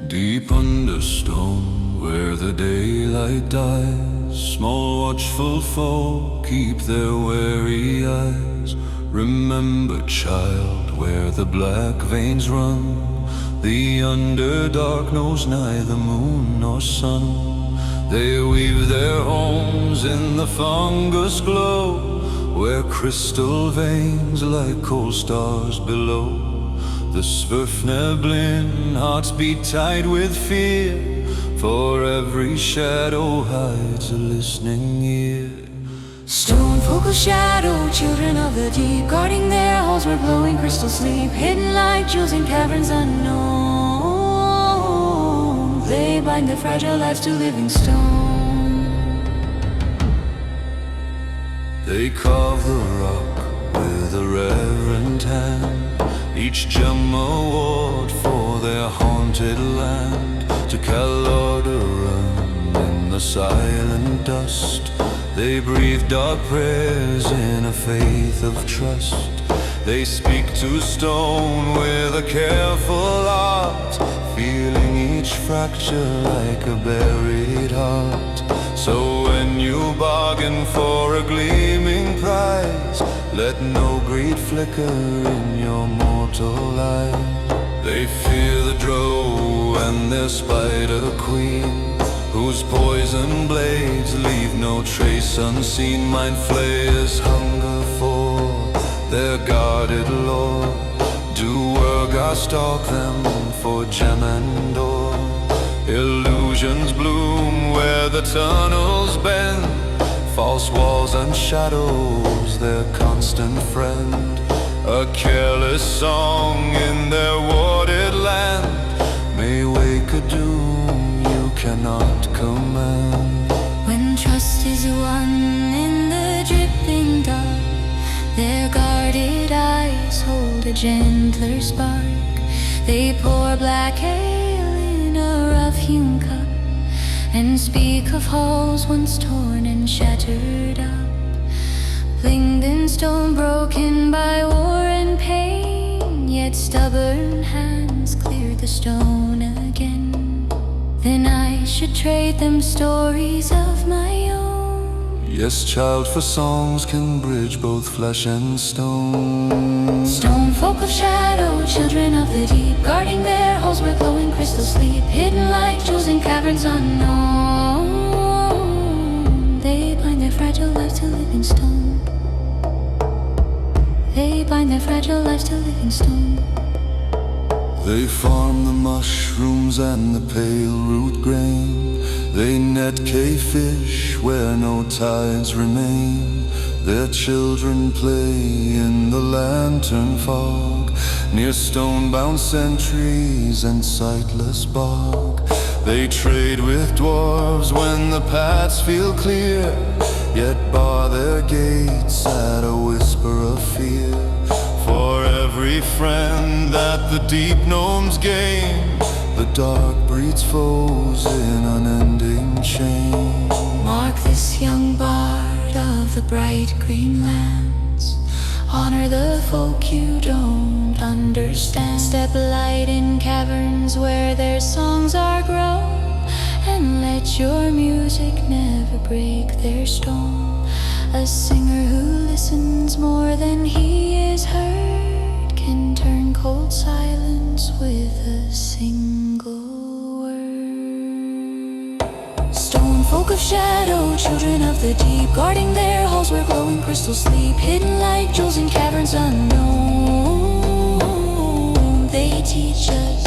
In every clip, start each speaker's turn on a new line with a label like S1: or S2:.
S1: Deep under stone, where the daylight dies, small watchful folk keep their wary eyes. Remember, child, where the black veins run, the Underdark knows neither moon nor sun. They weave their homes in the fungus-glow, where crystal veins like cold stars below. The Svirfneblin hearts beat tight with fear, for every shadow hides a listening ear.
S2: Stonefolk of shadow, children of the deep, guarding their halls where glowing crystals sleep, hidden like jewels in caverns unknown. They bind their fragile lives to living stone.
S1: They carve the rock with a reverent hand, each gem a ward for their haunted land. To Callarduran in the silent dust, they breathe dark prayers in a faith of trust. They speak to stone with a careful art, feeling each fracture like a buried heart. So when you bargain for a gleaming prize, let no greed flicker in your mortal eye. They fear the drow and their spider queen, whose poison blades leave no trace unseen. Mind flayers hunger for their guarded lore. Do Urgar stalk them for gem and ore? Illusions bloom where the tunnels bend, false walls and shadows their constant friend. A careless song in their warded land may wake a doom you cannot command.
S2: When trust is won in the dripping dark, their guarded eyes hold a gentler spark. They pour black ale in a rough-hewn cup, and speak of halls once torn and shattered up. Blingdenstone broken by war and pain, yet stubborn hands cleared the stone again. Then I should trade them stories of my own.
S1: Yes, child, for songs can bridge both flesh and stone.
S2: Stonefolk of shadow, children of the deep, guarding their halls where glowing crystals sleep, hidden like jewels in caverns unknown. They bind their fragile lives to living stone. They bind their fragile lives to living stone.
S1: They farm the mushrooms and the pale root grain. They net cavefish where no tides remain. Their children play in the lantern fog, near stone-bound sentries and sightless bog. They trade with dwarves when the paths feel clear, yet bar their gates at a whisper of fear. For every friend that the deep gnomes gain, the dark breeds foes in unending chain.
S2: Mark this young bard of the bright green lands, honor the folk you don't understand. Step light in caverns where their songs are grown, and let your music never break their stone. A singer who listens more than he is heard can turn cold silence with a single word. Stonefolk of shadow, children of the deep, guarding their halls where glowing crystals sleep, hidden like jewels in caverns unknown. They teach us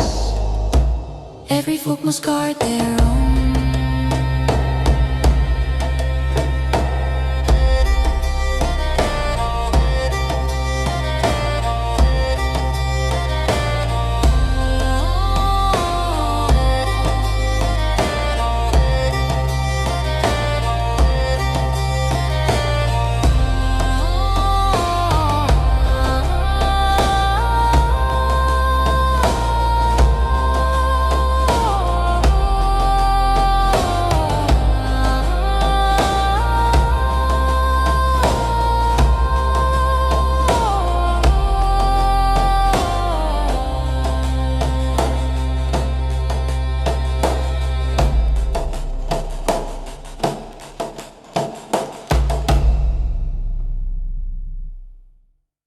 S2: Every folk must guard their own